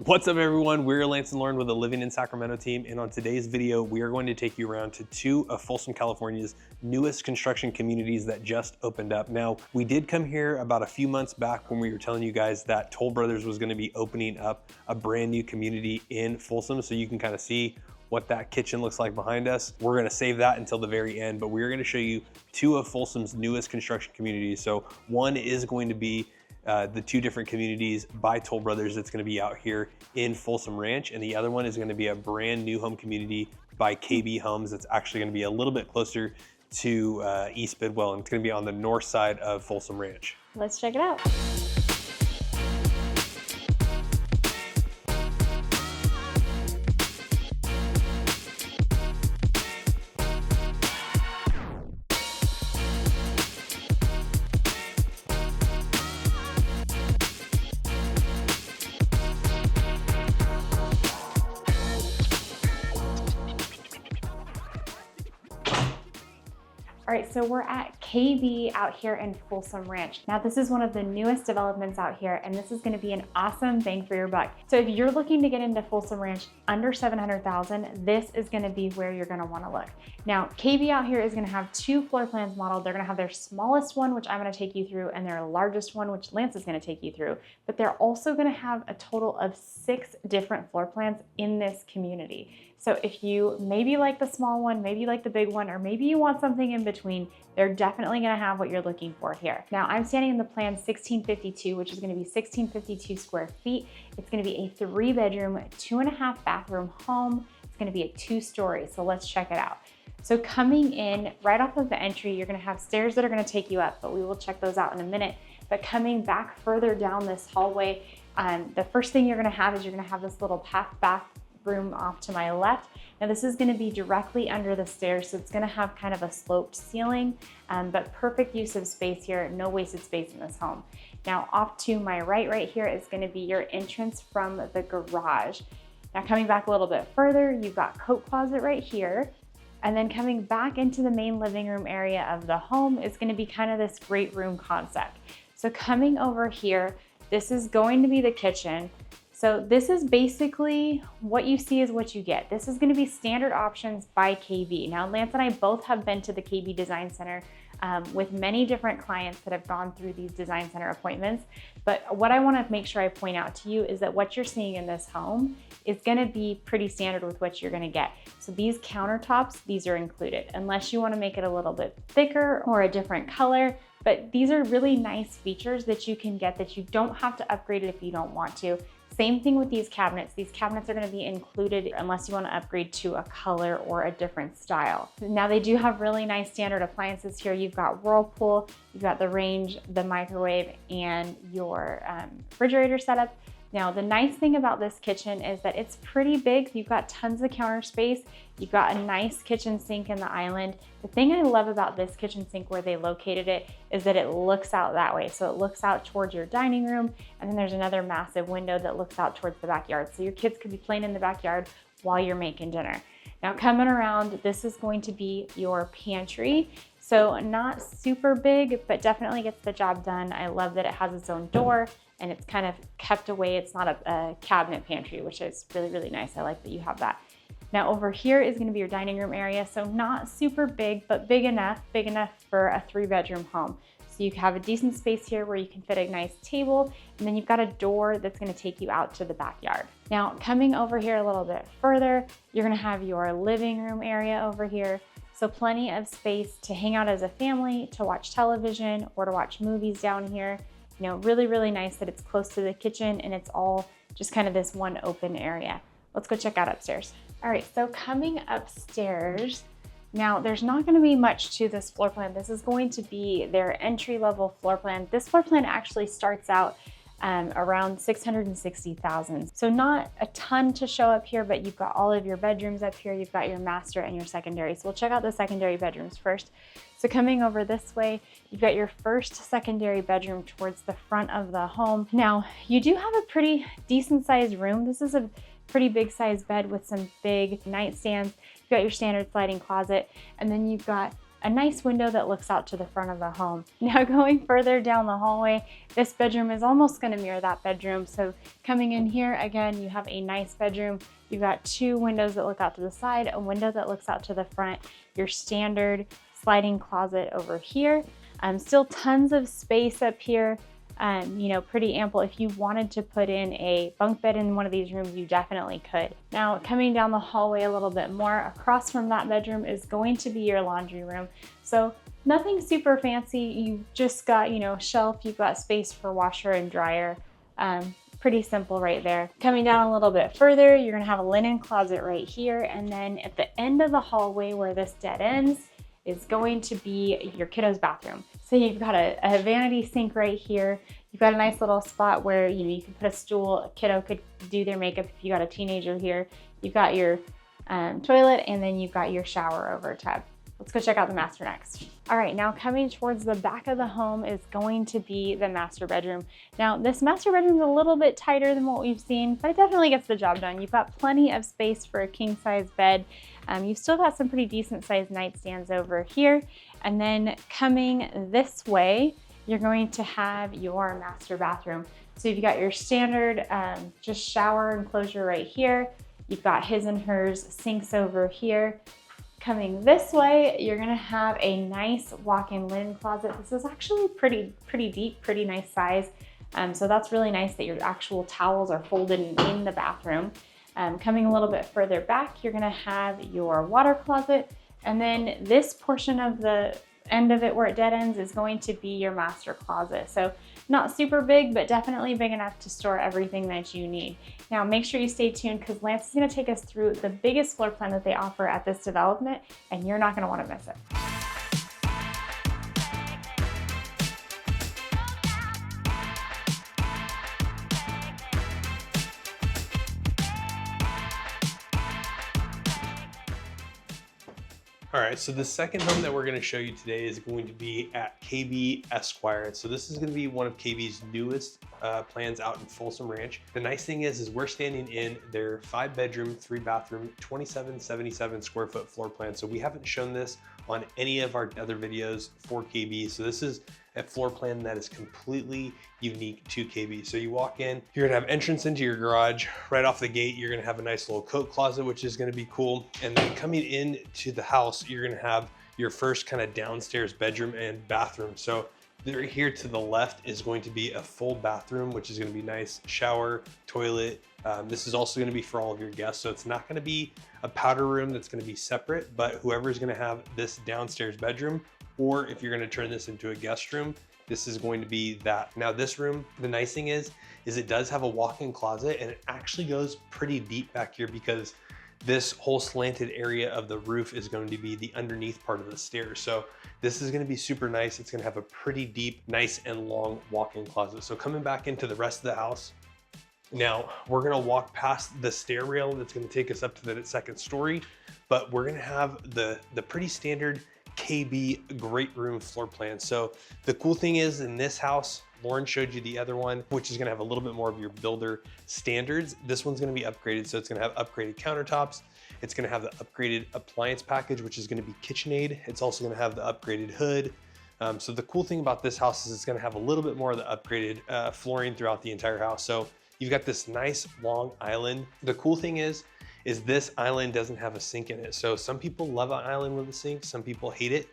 What's up everyone, we're Lance and Lauren with the Living in Sacramento team, and on today's video, we are going to take you around to two of Folsom, California's newest construction communities that just opened up. Now, we did come here about a few months back when we were telling you guys that Toll Brothers was gonna be opening up a brand new community in Folsom, so you can kind of see what that kitchen looks like behind us. We're gonna save that until the very end, but we're gonna show you two of Folsom's newest construction communities. So one is going to be the two different communities by Toll Brothers that's gonna be out here in Folsom Ranch, and the other one is gonna be a brand new home community by KB Homes that's actually gonna be a little bit closer to East Bidwell, and it's gonna be on the north side of Folsom Ranch. Let's check it out. All right, so we're at KB out here in Folsom Ranch. Now, this is one of the newest developments out here, and this is gonna be an awesome bang for your buck. So if you're looking to get into Folsom Ranch under $700,000, this is gonna be where you're gonna wanna look. Now, KB out here is gonna have two floor plans modeled. They're gonna have their smallest one, which I'm gonna take you through, and their largest one, which Lance is gonna take you through. But they're also gonna have a total of 6 different floor plans in this community. So if you maybe like the small one, maybe you like the big one, or maybe you want something in between, they're definitely gonna have what you're looking for here. Now, I'm standing in the plan 1652, which is gonna be 1652 square feet. It's gonna be a 3-bedroom, 2.5 bathroom home. It's gonna be a 2-story, so let's check it out. So coming in right off of the entry, you're gonna have stairs that are gonna take you up, but we will check those out in a minute. But coming back further down this hallway, the first thing you're gonna have is you're gonna have this little bathroom off to my left. Now this is gonna be directly under the stairs, so it's gonna have kind of a sloped ceiling, but perfect use of space here, no wasted space in this home. Now off to my right here is gonna be your entrance from the garage. Now coming back a little bit further, you've got coat closet right here. And then coming back into the main living room area of the home is gonna be kind of this great room concept. So coming over here, this is going to be the kitchen. So this is basically what you see is what you get. This is gonna be standard options by KB. Now, Lance and I both have been to the KB Design Center with many different clients that have gone through these design center appointments. But what I wanna make sure I point out to you is that what you're seeing in this home is gonna be pretty standard with what you're gonna get. So these countertops, these are included, unless you wanna make it a little bit thicker or a different color. But these are really nice features that you can get that you don't have to upgrade it if you don't want to. Same thing with these cabinets. These cabinets are gonna be included unless you wanna upgrade to a color or a different style. Now they do have really nice standard appliances here. You've got Whirlpool, you've got the range, the microwave, and your refrigerator setup. Now, the nice thing about this kitchen is that it's pretty big. You've got tons of counter space. You've got a nice kitchen sink in the island. The thing I love about this kitchen sink where they located it is that it looks out that way. So it looks out towards your dining room, and then there's another massive window that looks out towards the backyard. So your kids could be playing in the backyard while you're making dinner. Now coming around, this is going to be your pantry. So not super big, but definitely gets the job done. I love that it has its own door and it's kind of kept away. It's not a cabinet pantry, which is really, really nice. I like that you have that. Now over here is gonna be your dining room area. So not super big, but big enough for a 3-bedroom home. So you have a decent space here where you can fit a nice table, and then you've got a door that's gonna take you out to the backyard. Now coming over here a little bit further, you're gonna have your living room area over here. So plenty of space to hang out as a family, to watch television, or to watch movies down here. You know, really, really nice that it's close to the kitchen and it's all just kind of this one open area. Let's go check out upstairs. All right, so coming upstairs, now there's not gonna be much to this floor plan. This is going to be their entry-level floor plan. This floor plan actually starts out around $660,000. So not a ton to show up here, but you've got all of your bedrooms up here. You've got your master and your secondary. So we'll check out the secondary bedrooms first. So coming over this way, you've got your first secondary bedroom towards the front of the home. Now, you do have a pretty decent sized room. This is a pretty big sized bed with some big nightstands. You've got your standard sliding closet, and then you've got a nice window that looks out to the front of the home. Now going further down the hallway, this bedroom is almost going to mirror that bedroom. So coming in here, again, you have a nice bedroom. You've got 2 windows that look out to the side, a window that looks out to the front, your standard sliding closet over here. Still tons of space up here. You know, pretty ample. If you wanted to put in a bunk bed in one of these rooms, you definitely could. Now, coming down the hallway a little bit more, across from that bedroom is going to be your laundry room. So nothing super fancy. You've just got, you know, shelf, you've got space for washer and dryer. Pretty simple right there. Coming down a little bit further, you're gonna have a linen closet right here. And then at the end of the hallway where this dead ends is going to be your kiddo's bathroom. So you've got a vanity sink right here. You've got a nice little spot where you can put a stool, a kiddo could do their makeup if you got a teenager here. You've got your toilet, and then you've got your shower over tub. Let's go check out the master next. All right, now coming towards the back of the home is going to be the master bedroom. Now this master bedroom is a little bit tighter than what we've seen, but it definitely gets the job done. You've got plenty of space for a king size bed. You've still got some pretty decent sized nightstands over here. And then coming this way, you're going to have your master bathroom. So you've got your standard just shower enclosure right here. You've got his and hers sinks over here. Coming this way, you're gonna have a nice walk-in linen closet. This is actually pretty deep, pretty nice size. So that's really nice that your actual towels are folded in the bathroom. Coming a little bit further back, you're gonna have your water closet. And then this portion of the end of it where it dead ends is going to be your master closet. So not super big, but definitely big enough to store everything that you need. Now make sure you stay tuned because Lance is gonna take us through the biggest floor plan that they offer at this development, and you're not gonna wanna miss it. All right, so the second home that we're gonna show you today is going to be at KB Esquire. So this is gonna be one of KB's newest plans out in Folsom Ranch. The nice thing is we're standing in their 5-bedroom, 3-bathroom, 2777 square foot floor plan. So we haven't shown this on any of our other videos for KB. So this is a floor plan that is completely unique to KB. So you walk in, you're gonna have entrance into your garage. Right off the gate, you're gonna have a nice little coat closet, which is gonna be cool. And then coming into the house, you're gonna have your first kind of downstairs bedroom and bathroom. So right here to the left is going to be a full bathroom, which is gonna be nice, shower, toilet. This is also gonna be for all of your guests. So it's not gonna be a powder room that's gonna be separate, but whoever's gonna have this downstairs bedroom, or if you're gonna turn this into a guest room, this is going to be that. Now this room, the nice thing is it does have a walk-in closet, and it actually goes pretty deep back here because this whole slanted area of the roof is going to be the underneath part of the stairs. So this is gonna be super nice. It's gonna have a pretty deep, nice and long walk-in closet. So coming back into the rest of the house, now we're gonna walk past the stair rail that's gonna take us up to the 2nd story, but we're gonna have the pretty standard KB great room floor plan. So the cool thing is in this house, Lauren showed you the other one, which is gonna have a little bit more of your builder standards. This one's gonna be upgraded. So it's gonna have upgraded countertops. It's gonna have the upgraded appliance package, which is gonna be KitchenAid. It's also gonna have the upgraded hood. So the cool thing about this house is it's gonna have a little bit more of the upgraded flooring throughout the entire house. So you've got this nice long island. The cool thing is this island doesn't have a sink in it. So some people love an island with a sink, some people hate it.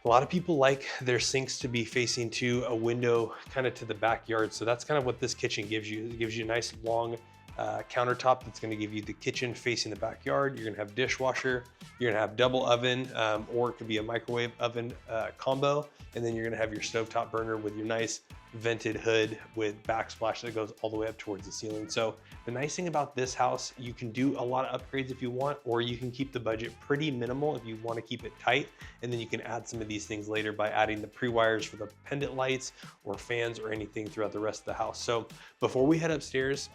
A lot of people like their sinks to be facing to a window kind of to the backyard. So that's kind of what this kitchen gives you. It gives you a nice long countertop that's gonna give you the kitchen facing the backyard. You're gonna have dishwasher, you're gonna have double oven, or it could be a microwave oven combo. And then you're gonna have your stovetop burner with your nice vented hood with backsplash that goes all the way up towards the ceiling. So the nice thing about this house, you can do a lot of upgrades if you want, or you can keep the budget pretty minimal if you want to keep it tight. And then you can add some of these things later by adding the pre-wires for the pendant lights or fans or anything throughout the rest of the house. So before we head upstairs,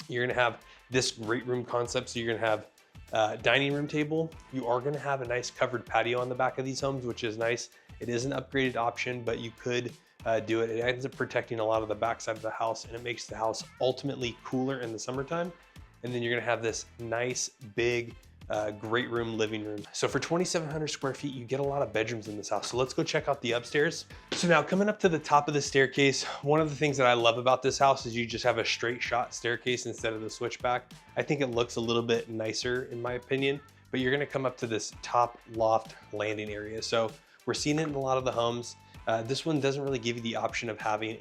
you're gonna have this great room concept. So you're gonna have dining room table. You are gonna have a nice covered patio on the back of these homes, which is nice. It is an upgraded option, but you could do it. It ends up protecting a lot of the backside of the house, and it makes the house ultimately cooler in the summertime. And then you're gonna have this nice big great room, living room. So for 2,700 square feet, you get a lot of bedrooms in this house. So let's go check out the upstairs. So now coming up to the top of the staircase, one of the things that I love about this house is you just have a straight shot staircase instead of the switchback. I think it looks a little bit nicer in my opinion, but you're gonna come up to this top loft landing area. So we're seeing it in a lot of the homes. This one doesn't really give you the option of having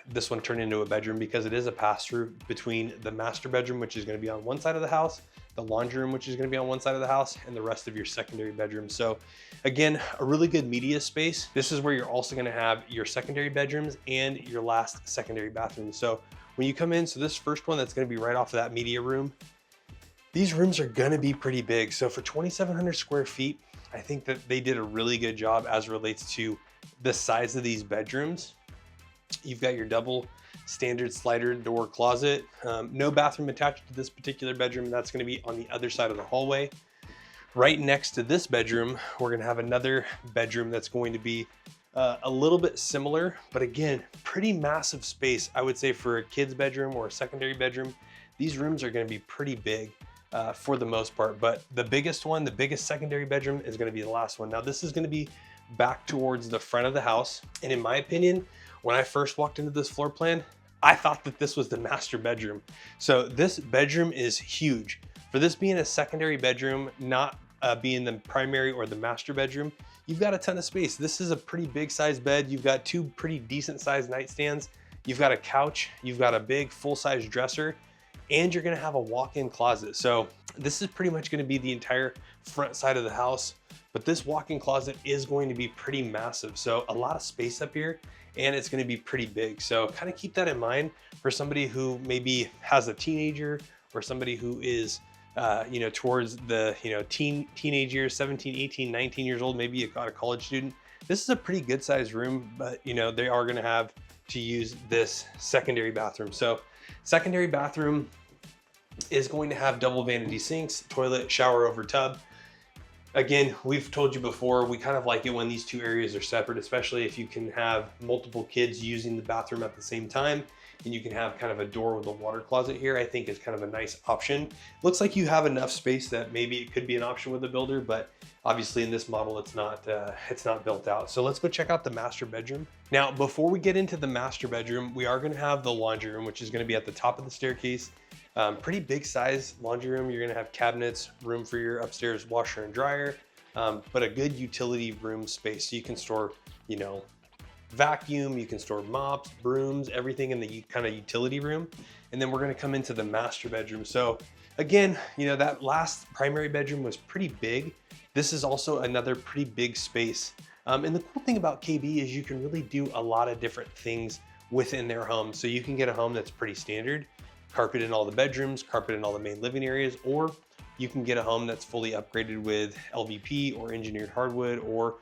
this one turned into a bedroom because it is a pass-through between the master bedroom, which is going to be on one side of the house, the laundry room, which is going to be on one side of the house, and the rest of your secondary bedroom. So again, a really good media space. This is where you're also going to have your secondary bedrooms and your last secondary bathroom. So when you come in, so this first one that's going to be right off of that media room, these rooms are going to be pretty big. So for 2,700 square feet, I think that they did a really good job as relates to the size of these bedrooms. You've got your double standard slider door closet. No bathroom attached to this particular bedroom. That's going to be on the other side of the hallway. Right next to this bedroom, we're going to have another bedroom that's going to be a little bit similar, but again, pretty massive space. I would say for a kid's bedroom or a secondary bedroom, these rooms are going to be pretty big for the most part. But the biggest one, the biggest secondary bedroom is going to be the last one. Now this is going to be back towards the front of the house. And in my opinion, when I first walked into this floor plan, I thought that this was the master bedroom. So this bedroom is huge. For this being a secondary bedroom, not being the primary or the master bedroom, you've got a ton of space. This is a pretty big sized bed. You've got two pretty decent sized nightstands. You've got a couch, you've got a big full-size dresser, and you're gonna have a walk-in closet. So this is pretty much gonna be the entire front side of the house, but this walk-in closet is going to be pretty massive. So a lot of space up here, and it's going to be pretty big. So kind of keep that in mind for somebody who maybe has a teenager or somebody who is, towards the, teenage years, 17, 18, 19 years old, maybe a college student. This is a pretty good sized room, but they are going to have to use this secondary bathroom. So secondary bathroom is going to have double vanity sinks, toilet, shower over tub. Again, we've told you before, we kind of like it when these two areas are separate, especially if you can have multiple kids using the bathroom at the same time, and you can have kind of a door with a water closet here. I think is kind of a nice option. Looks like you have enough space that maybe it could be an option with a builder, but obviously in this model, it's not built out. So let's go check out the master bedroom. Now, before we get into the master bedroom, we are gonna have the laundry room, which is gonna be at the top of the staircase. Pretty big size laundry room. You're gonna have cabinets, room for your upstairs washer and dryer, but a good utility room space. So you can store, vacuum, you can store mops, brooms, everything in the kind of utility room. And then we're gonna come into the master bedroom. So again, that last primary bedroom was pretty big. This is also another pretty big space. And the cool thing about KB is you can really do a lot of different things within their home. So you can get a home that's pretty standard, carpet in all the bedrooms, carpet in all the main living areas, or you can get a home that's fully upgraded with LVP or engineered hardwood or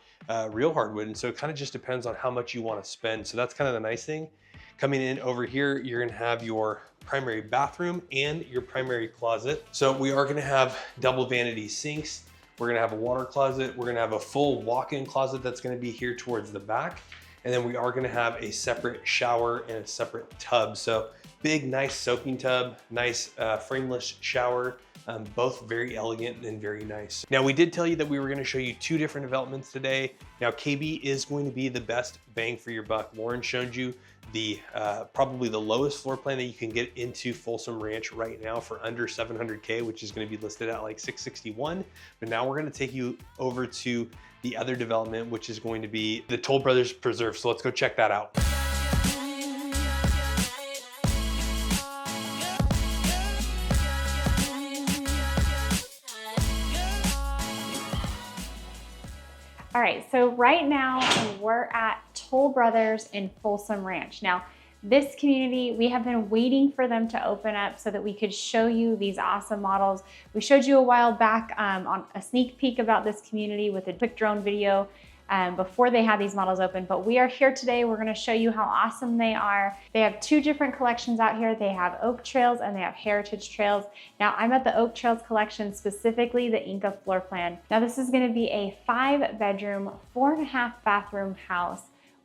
real hardwood. And so it kind of just depends on how much you want to spend. So that's kind of the nice thing. Coming in over here, you're gonna have your primary bathroom and your primary closet. So we are gonna have double vanity sinks. We're gonna have a water closet. We're gonna have a full walk-in closet that's gonna be here towards the back. And then we are gonna have a separate shower and a separate tub. So big, nice soaking tub, nice frameless shower, both very elegant and very nice. Now, we did tell you that we were gonna show you two different developments today. Now, KB is going to be the best bang for your buck. Lauren showed you the probably the lowest floor plan that you can get into Folsom Ranch right now for under 700K, which is gonna be listed at like 661. But now we're gonna take you over to the other development, which is going to be the Toll Brothers Preserve. So let's go check that out. All right, so right now we're at Toll Brothers in Folsom Ranch. Now, this community, we have been waiting for them to open up so that we could show you these awesome models. We showed you a while back on a sneak peek about this community with a quick drone video before they had these models open, but we are here today. We're gonna show you how awesome they are. They have two different collections out here. They have Oak Trails and they have Heritage Trails. Now I'm at the Oak Trails collection, specifically the Inca floor plan. Now this is gonna be a 5-bedroom, 4.5 bathroom house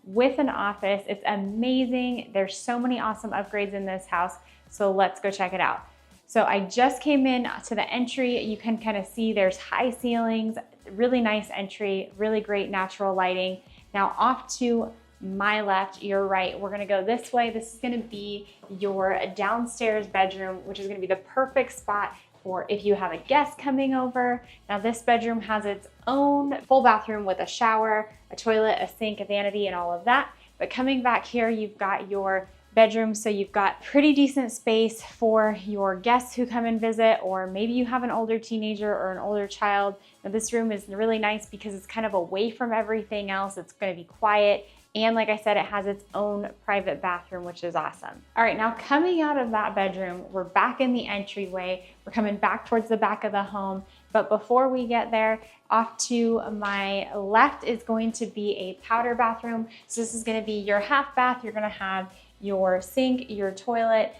with an office. It's amazing. There's so many awesome upgrades in this house. So let's go check it out. So I just came in to the entry. You can kind of see there's high ceilings, really nice entry, really great natural lighting. Now off to my left, your right, we're gonna go this way. This is gonna be your downstairs bedroom, which is gonna be the perfect spot for if you have a guest coming over. Now this bedroom has its own full bathroom with a shower, a toilet, a sink, a vanity, and all of that. But coming back here, you've got your bedroom, so you've got pretty decent space for your guests who come and visit, or maybe you have an older teenager or an older child. Now this room is really nice because it's kind of away from everything else. It's gonna be quiet. And like I said, it has its own private bathroom, which is awesome. All right, now coming out of that bedroom, we're back in the entryway. We're coming back towards the back of the home. But before we get there, off to my left is going to be a powder bathroom. So this is gonna be your half bath. You're gonna have your sink, your toilet,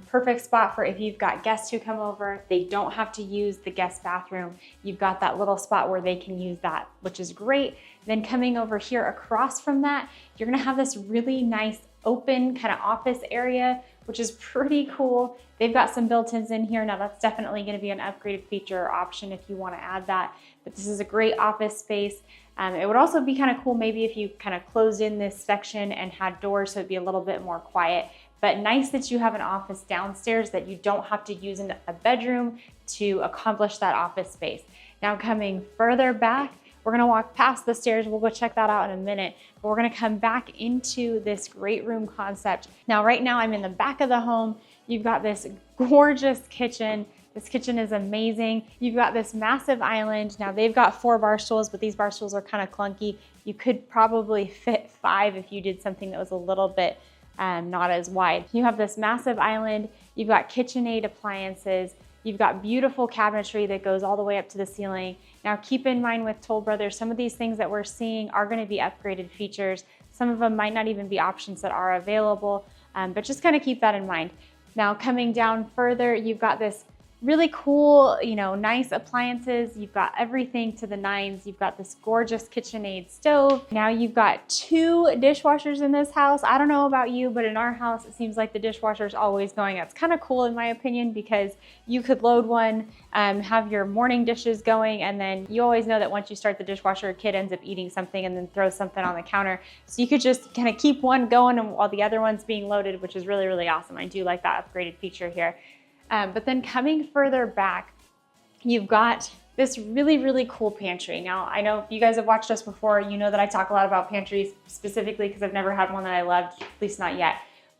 perfect spot for if you've got guests who come over. They don't have to use the guest bathroom. You've got that little spot where they can use that, which is great. Then coming over here across from that, you're gonna have this really nice open kind of office area, which is pretty cool. They've got some built-ins in here. Now that's definitely gonna be an upgraded feature or option if you wanna add that, but this is a great office space. It would also be kind of cool maybe if you kind of closed in this section and had doors so it'd be a little bit more quiet. But nice that you have an office downstairs that you don't have to use in a bedroom to accomplish that office space. Now coming further back, we're gonna walk past the stairs. We'll go check that out in a minute. But we're gonna come back into this great room concept. Now, right now I'm in the back of the home. You've got this gorgeous kitchen. This kitchen is amazing. You've got this massive island. Now they've got 4 bar stools, but these bar stools are kind of clunky. You could probably fit 5 if you did something that was a little bit not as wide. You have this massive island. You've got KitchenAid appliances. You've got beautiful cabinetry that goes all the way up to the ceiling. Now keep in mind with Toll Brothers, some of these things that we're seeing are gonna be upgraded features. Some of them might not even be options that are available, but just kind of keep that in mind. Now coming down further, you've got this really cool, nice appliances. You've got everything to the nines. You've got this gorgeous KitchenAid stove. Now you've got 2 dishwashers in this house. I don't know about you, but in our house, it seems like the dishwasher is always going. That's kind of cool in my opinion, because you could load one, have your morning dishes going, and then you always know that once you start the dishwasher, a kid ends up eating something and then throws something on the counter. So you could just kind of keep one going while the other one's being loaded, which is really, really awesome. I do like that upgraded feature here. But then coming further back, you've got this really, really cool pantry. Now, I know if you guys have watched us before, you know that I talk a lot about pantries specifically because I've never had one that I loved, at least not yet.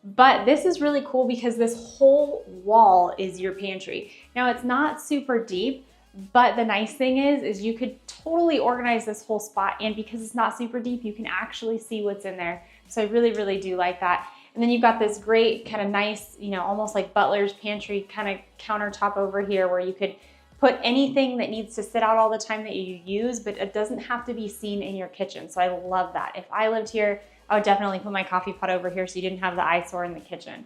But this is really cool because this whole wall is your pantry. Now, it's not super deep, but the nice thing is you could totally organize this whole spot. And because it's not super deep, you can actually see what's in there. So I really, really do like that. And then you've got this great kind of nice, almost like butler's pantry kind of countertop over here where you could put anything that needs to sit out all the time that you use, but it doesn't have to be seen in your kitchen. So I love that. If I lived here, I would definitely put my coffee pot over here so you didn't have the eyesore in the kitchen.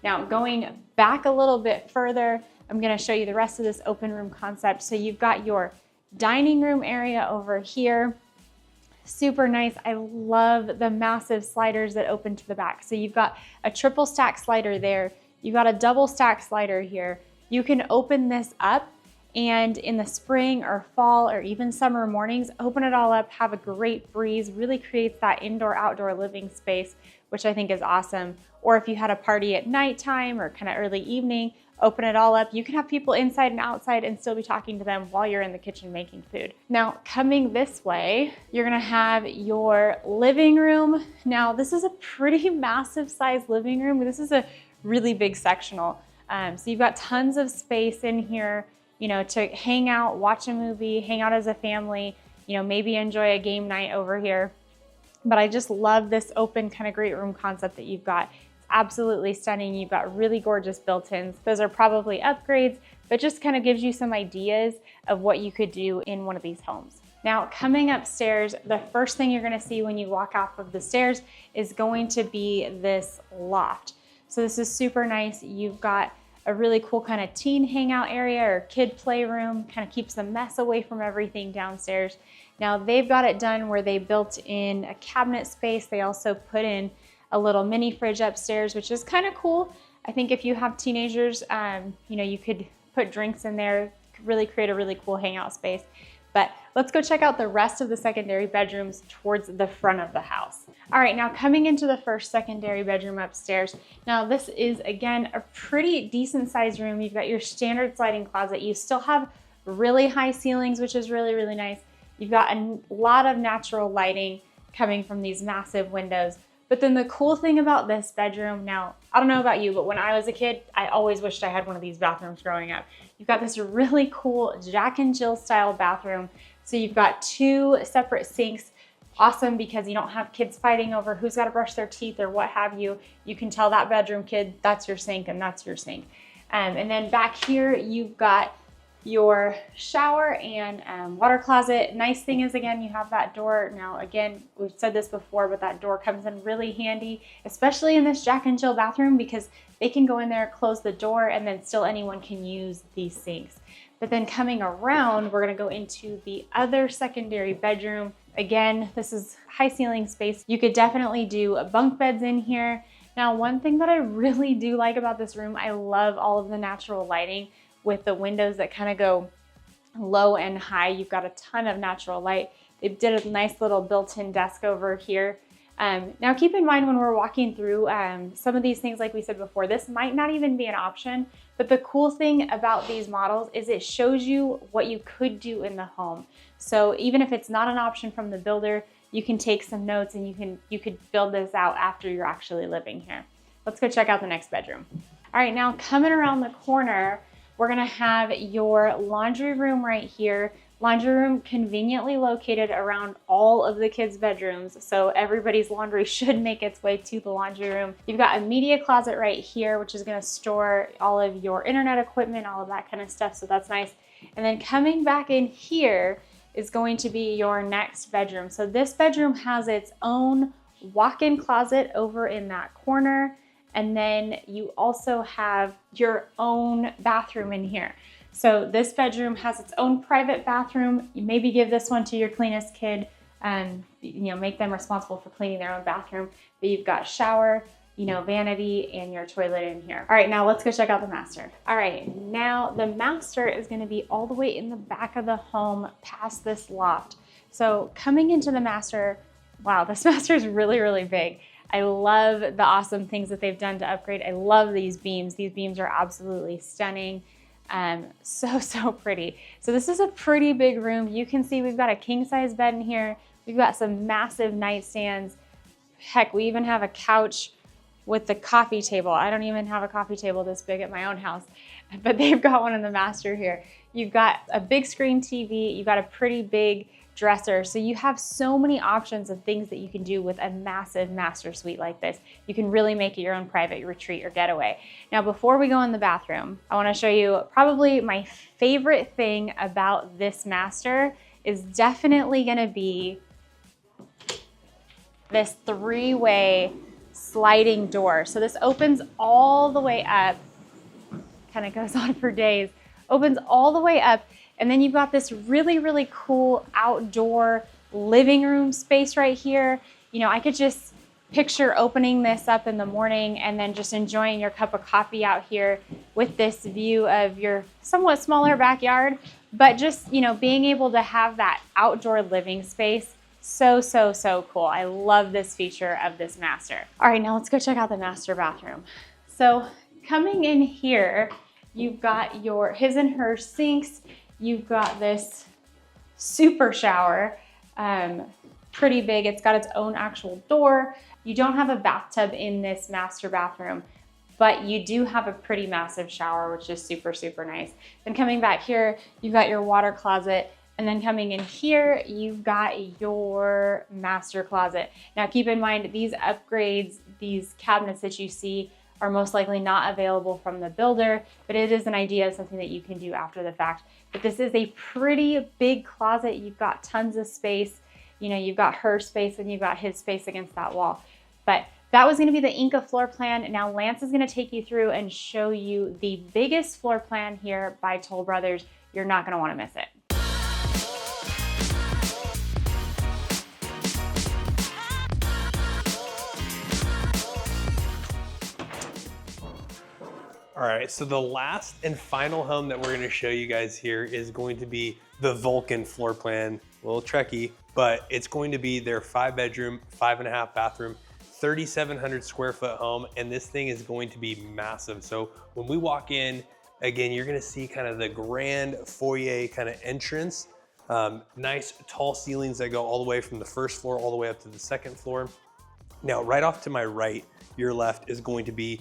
Now going back a little bit further, I'm gonna show you the rest of this open room concept. So you've got your dining room area over here. Super nice. I love the massive sliders that open to the back. So you've got a triple stack slider there. You've got a double stack slider here. You can open this up, and in the spring or fall or even summer mornings, open it all up, have a great breeze, really creates that indoor-outdoor living space, which I think is awesome. Or if you had a party at nighttime or kind of early evening, open it all up. You can have people inside and outside and still be talking to them while you're in the kitchen making food. Now, coming this way, you're gonna have your living room. Now, this is a pretty massive size living room. This is a really big sectional. So you've got tons of space in here, to hang out, watch a movie, hang out as a family, maybe enjoy a game night over here. But I just love this open kind of great room concept that you've got. Absolutely stunning. You've got really gorgeous built-ins. Those are probably upgrades, but just kind of gives you some ideas of what you could do in one of these homes. Now, coming upstairs, the first thing you're gonna see when you walk off of the stairs is going to be this loft. So this is super nice. You've got a really cool kind of teen hangout area or kid playroom, kind of keeps the mess away from everything downstairs. Now, they've got it done where they built in a cabinet space. They also put in a little mini fridge upstairs, which is kind of cool. I think if you have teenagers, you know, you could put drinks in there, really create a really cool hangout space. But let's go check out the rest of the secondary bedrooms towards the front of the house. All right, now coming into the first secondary bedroom upstairs. Now this is, again, a pretty decent sized room. You've got your standard sliding closet. You still have really high ceilings, which is really, really nice. You've got a lot of natural lighting coming from these massive windows. But then the cool thing about this bedroom, now, I don't know about you, but when I was a kid, I always wished I had one of these bathrooms growing up. You've got this really cool Jack and Jill style bathroom. So you've got 2 separate sinks. Awesome, because you don't have kids fighting over who's got to brush their teeth or what have you. You can tell that bedroom kid, that's your sink and that's your sink. And then back here, you've got your shower and water closet. Nice thing is, again, you have that door. Now, again, we've said this before, but that door comes in really handy, especially in this Jack and Jill bathroom, because they can go in there, close the door, and then still anyone can use these sinks. But then coming around, we're gonna go into the other secondary bedroom. Again, this is high ceiling space. You could definitely do bunk beds in here. Now, one thing that I really do like about this room, I love all of the natural lighting with the windows that kind of go low and high. You've got a ton of natural light. They did a nice little built-in desk over here. Now keep in mind when we're walking through some of these things, like we said before, this might not even be an option, but the cool thing about these models is it shows you what you could do in the home. So even if it's not an option from the builder, you can take some notes and you could build this out after you're actually living here. Let's go check out the next bedroom. All right, now coming around the corner, we're gonna have your laundry room right here. Laundry room conveniently located around all of the kids' bedrooms, so everybody's laundry should make its way to the laundry room. You've got a media closet right here, which is gonna store all of your internet equipment, all of that kind of stuff, so that's nice. And then coming back in here is going to be your next bedroom. So this bedroom has its own walk-in closet over in that corner. And then you also have your own bathroom in here. So this bedroom has its own private bathroom. You maybe give this one to your cleanest kid and, you know, make them responsible for cleaning their own bathroom. But you've got shower, you know, vanity, and your toilet in here. All right, now let's go check out the master. All right, now the master is gonna be all the way in the back of the home past this loft. So coming into the master, wow, this master is really, really big. I love the awesome things that they've done to upgrade. I love these beams. These beams are absolutely stunning. So pretty. So this is a pretty big room. You can see we've got a king size bed in here. We've got some massive nightstands. Heck, we even have a couch with the coffee table. I don't even have a coffee table this big at my own house, but they've got one in the master here. You've got a big screen TV. You've got a pretty big dresser. So you have so many options of things that you can do with a massive master suite like this. You can really make it your own private retreat or getaway. Now, before we go in the bathroom, I want to show you probably my favorite thing about this master is definitely going to be this 3-way sliding door. So this opens all the way up, kind of goes on for days, opens all the way up. And then you've got this really, really cool outdoor living room space right here. You know, I could just picture opening this up in the morning and then just enjoying your cup of coffee out here with this view of your somewhat smaller backyard, but just, you know, being able to have that outdoor living space. So cool. I love this feature of this master. All right, now let's go check out the master bathroom. So coming in here, you've got your his and her sinks. You've got this super shower, pretty big. It's got its own actual door. You don't have a bathtub in this master bathroom, but you do have a pretty massive shower, which is super nice. Then coming back here, you've got your water closet. And then coming in here, you've got your master closet. Now keep in mind, these upgrades, these cabinets that you see are most likely not available from the builder, but it is an idea of something that you can do after the fact. But this is a pretty big closet. You've got tons of space. You know, you've got her space and you've got his space against that wall. But that was gonna be the Inca floor plan. Now Lance is gonna take you through and show you the biggest floor plan here by Toll Brothers. You're not gonna wanna miss it. All right, so the last and final home that we're gonna show you guys here is going to be the Vulcan floor plan. A little trekky, but it's going to be their 5-bedroom, 5.5 bathroom, 3,700 square foot home. And this thing is going to be massive. So when we walk in, again, you're gonna see kind of the grand foyer kind of entrance. Nice tall ceilings that go all the way from the first floor all the way up to the second floor. Now, right off to my right, your left is going to be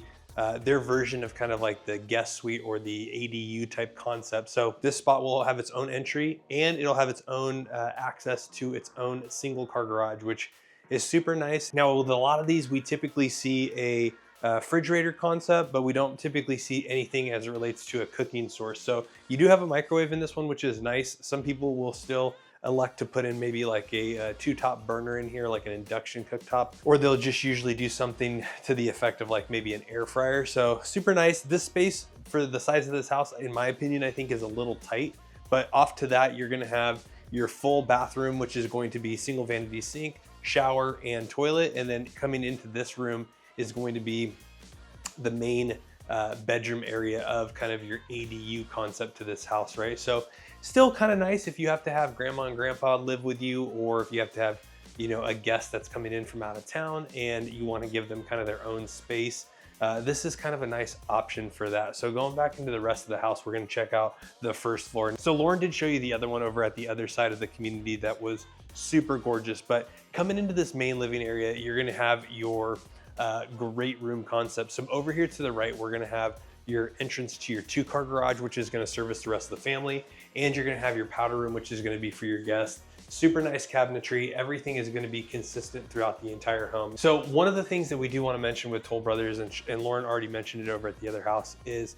their version of kind of like the guest suite or the ADU type concept. So this spot will have its own entry and it'll have its own access to its own single car garage, which is super nice. Now, with a lot of these, we typically see a refrigerator concept, but we don't typically see anything as it relates to a cooking source. So you do have a microwave in this one, which is nice. Some people will still elect to put in maybe like a 2-top burner in here, like an induction cooktop, or they'll just usually do something to the effect of like maybe an air fryer. So super nice. This space for the size of this house, in my opinion, I think is a little tight, but off to that, you're gonna have your full bathroom, which is going to be single vanity sink, shower, and toilet. And then coming into this room is going to be the main bedroom area of kind of your ADU concept to this house, right? So still kind of nice if you have to have grandma and grandpa live with you, or if you have to have, you know, a guest that's coming in from out of town and you want to give them kind of their own space. This is kind of a nice option for that. So going back into the rest of the house, we're going to check out the first floor. So Lauren did show you the other one over at the other side of the community that was super gorgeous, but coming into this main living area, you're going to have your great room concept. So over here to the right, we're going to have your entrance to your 2-car garage, which is going to service the rest of the family. And you're going to have your powder room, which is going to be for your guests. Super nice cabinetry. Everything is going to be consistent throughout the entire home. So one of the things that we do want to mention with Toll Brothers, and Lauren already mentioned it over at the other house, is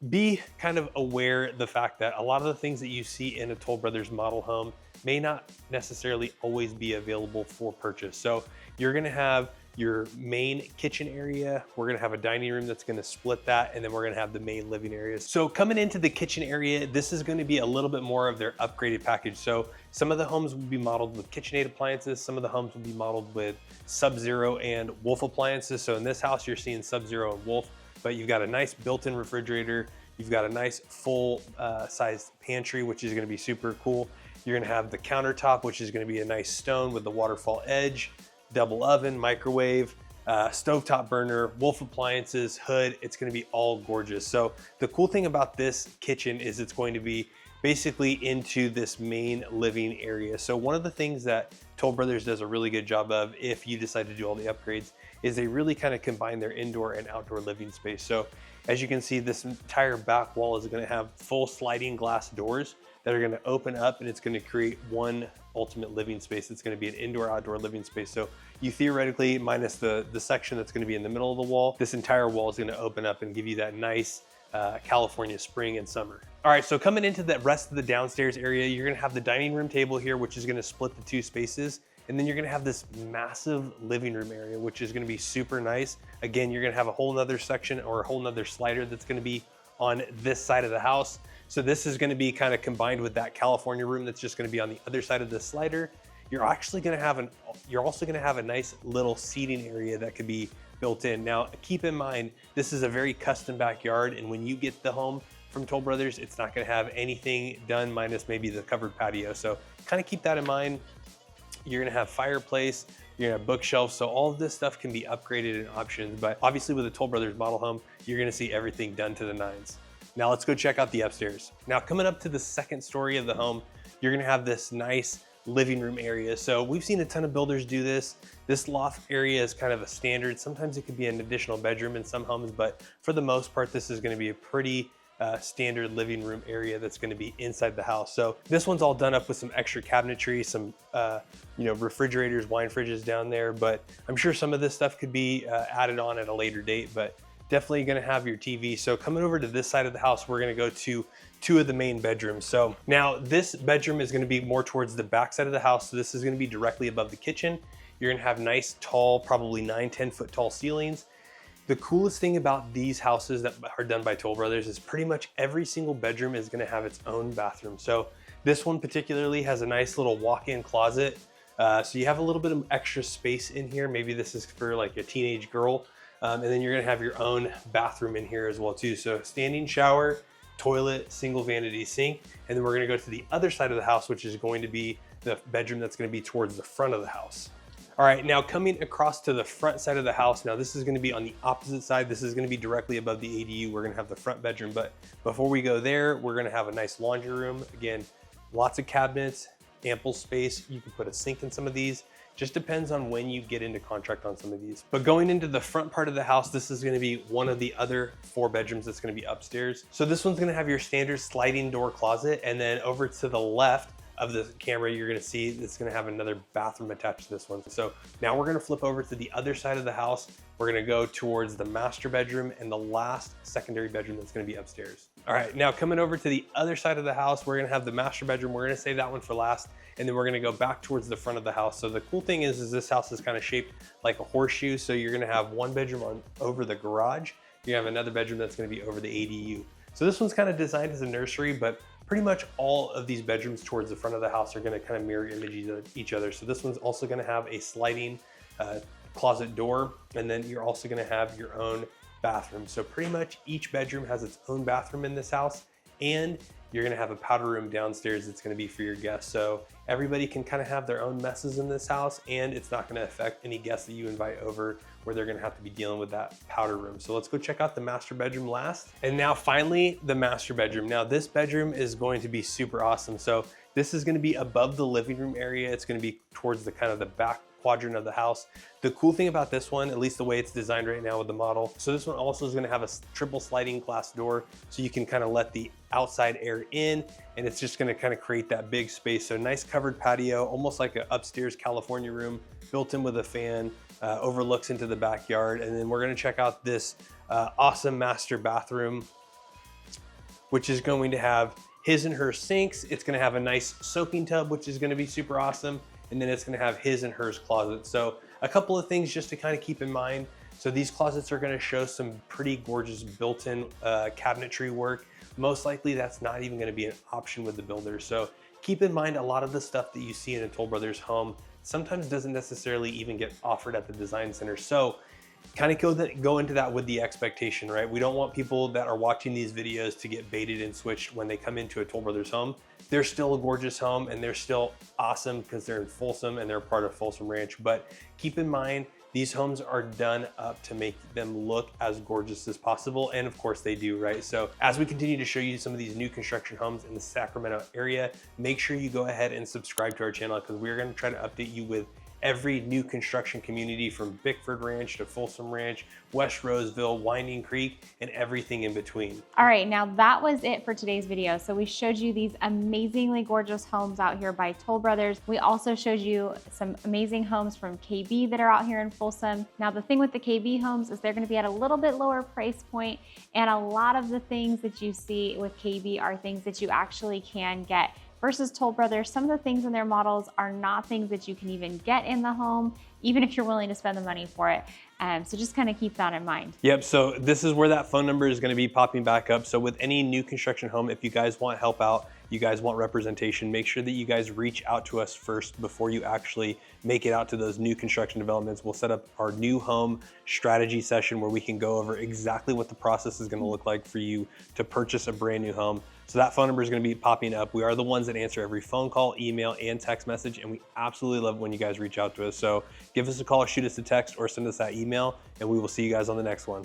be kind of aware the fact that a lot of the things that you see in a Toll Brothers model home may not necessarily always be available for purchase. So you're going to have your main kitchen area. We're gonna have a dining room that's gonna split that, and then we're gonna have the main living areas. So coming into the kitchen area, this is gonna be a little bit more of their upgraded package. So some of the homes will be modeled with KitchenAid appliances. Some of the homes will be modeled with Sub-Zero and Wolf appliances. So in this house, you're seeing Sub-Zero and Wolf, but you've got a nice built-in refrigerator. You've got a nice full sized pantry, which is gonna be super cool. You're gonna have the countertop, which is gonna be a nice stone with the waterfall edge, double oven, microwave, stovetop burner, Wolf appliances, hood. It's going to be all gorgeous. So the cool thing about this kitchen is it's going to be basically into this main living area. So one of the things that Toll Brothers does a really good job of, if you decide to do all the upgrades, is they really kind of combine their indoor and outdoor living space. So as you can see, this entire back wall is going to have full sliding glass doors that are going to open up, and it's going to create one ultimate living space. It's going to be an indoor outdoor living space. So you theoretically, minus the section that's going to be in the middle of the wall, this entire wall is going to open up and give you that nice California spring and summer. All right, so coming into the rest of the downstairs area, you're going to have the dining room table here, which is going to split the 2 spaces. And then you're going to have this massive living room area, which is going to be super nice. Again, you're going to have a whole nother section or a whole nother slider that's going to be on this side of the house. So this is going to be kind of combined with that California room that's just going to be on the other side of the slider. You're also going to have a nice little seating area that could be built in. Now, keep in mind, this is a very custom backyard, and when you get the home from Toll Brothers, it's not going to have anything done minus maybe the covered patio. So kind of keep that in mind. You're going to have fireplace, you're going to have bookshelves. So all of this stuff can be upgraded in options, but obviously with a Toll Brothers model home, you're going to see everything done to the nines. Now let's go check out the upstairs. Now coming up to the second story of the home, you're going to have this nice living room area. So we've seen a ton of builders do this. This loft area is kind of a standard. Sometimes it could be an additional bedroom in some homes, but for the most part, this is going to be a pretty standard living room area that's going to be inside the house. So this one's all done up with some extra cabinetry, some refrigerators, wine fridges down there, but I'm sure some of this stuff could be added on at a later date, but definitely going to have your TV. So coming over to this side of the house, we're going to go to 2 of the main bedrooms. So now this bedroom is going to be more towards the back side of the house. So this is going to be directly above the kitchen. You're going to have nice, tall, probably 9-10 foot tall ceilings. The coolest thing about these houses that are done by Toll Brothers is pretty much every single bedroom is going to have its own bathroom. So this one particularly has a nice little walk-in closet. So you have a little bit of extra space in here. Maybe this is for like a teenage girl. And then you're gonna have your own bathroom in here as well too. So standing shower, toilet, single vanity sink. And then we're gonna go to the other side of the house, which is going to be the bedroom that's gonna be towards the front of the house. All right, now coming across to the front side of the house, now this is gonna be on the opposite side. This is gonna be directly above the ADU. We're gonna have the front bedroom, but before we go there, we're gonna have a nice laundry room. Again, lots of cabinets, ample space. You can put a sink in some of these. Just depends on when you get into contract on some of these. But going into the front part of the house, this is gonna be one of the other 4 bedrooms that's gonna be upstairs. So this one's gonna have your standard sliding door closet, and then over to the left of the camera, you're gonna see it's gonna have another bathroom attached to this one. So now we're gonna flip over to the other side of the house. We're gonna go towards the master bedroom and the last secondary bedroom that's gonna be upstairs. All right, now coming over to the other side of the house, we're gonna have the master bedroom. We're gonna save that one for last, and then we're gonna go back towards the front of the house. So the cool thing is this house is kind of shaped like a horseshoe. So you're gonna have one bedroom on over the garage. You have another bedroom that's gonna be over the ADU. So this one's kind of designed as a nursery, but pretty much all of these bedrooms towards the front of the house are gonna kind of mirror image each other. So this one's also gonna have a sliding closet door, and then you're also gonna have your own bathroom. So pretty much each bedroom has its own bathroom in this house, and you're gonna have a powder room downstairs that's gonna be for your guests. So everybody can kind of have their own messes in this house, and it's not gonna affect any guests that you invite over where they're gonna have to be dealing with that powder room. So let's go check out the master bedroom last. And now finally, the master bedroom. Now this bedroom is going to be super awesome. So this is gonna be above the living room area. It's gonna be towards the kind of the back quadrant of the house. The cool thing about this one, at least the way it's designed right now with the model, so this one also is gonna have a triple sliding glass door, so you can kind of let the outside air in, and it's just gonna kind of create that big space. So nice covered patio, almost like an upstairs California room, built in with a fan, overlooks into the backyard. And then we're gonna check out this awesome master bathroom, which is going to have his and her sinks. It's gonna have a nice soaking tub, which is gonna be super awesome. And then it's gonna have his and hers closet. So a couple of things just to kind of keep in mind. So these closets are gonna show some pretty gorgeous built-in cabinetry work. Most likely that's not even gonna be an option with the builder. So keep in mind, a lot of the stuff that you see in a Toll Brothers home sometimes doesn't necessarily even get offered at the design center. So kind of go into that with the expectation, right? We don't want people that are watching these videos to get baited and switched when they come into a Toll Brothers home. They're still a gorgeous home, and they're still awesome because they're in Folsom and they're part of Folsom Ranch. But keep in mind, these homes are done up to make them look as gorgeous as possible. And of course they do, right? So as we continue to show you some of these new construction homes in the Sacramento area, make sure you go ahead and subscribe to our channel, because we're gonna try to update you with every new construction community from Bickford Ranch to Folsom Ranch, West Roseville, Winding Creek, and everything in between. All right, now that was it for today's video. So we showed you these amazingly gorgeous homes out here by Toll Brothers. We also showed you some amazing homes from KB that are out here in Folsom. Now the thing with the KB homes is they're gonna be at a little bit lower price point, and a lot of the things that you see with KB are things that you actually can get. Versus Toll Brothers, some of the things in their models are not things that you can even get in the home, even if you're willing to spend the money for it. So just kind of keep that in mind. Yep, so this is where that phone number is gonna be popping back up. So with any new construction home, if you guys want help out, you guys want representation, make sure that you guys reach out to us first before you actually make it out to those new construction developments. We'll set up our new home strategy session where we can go over exactly what the process is gonna look like for you to purchase a brand new home. So that phone number is gonna be popping up. We are the ones that answer every phone call, email, and text message, and we absolutely love it when you guys reach out to us. So give us a call, shoot us a text, or send us that email, and we will see you guys on the next one.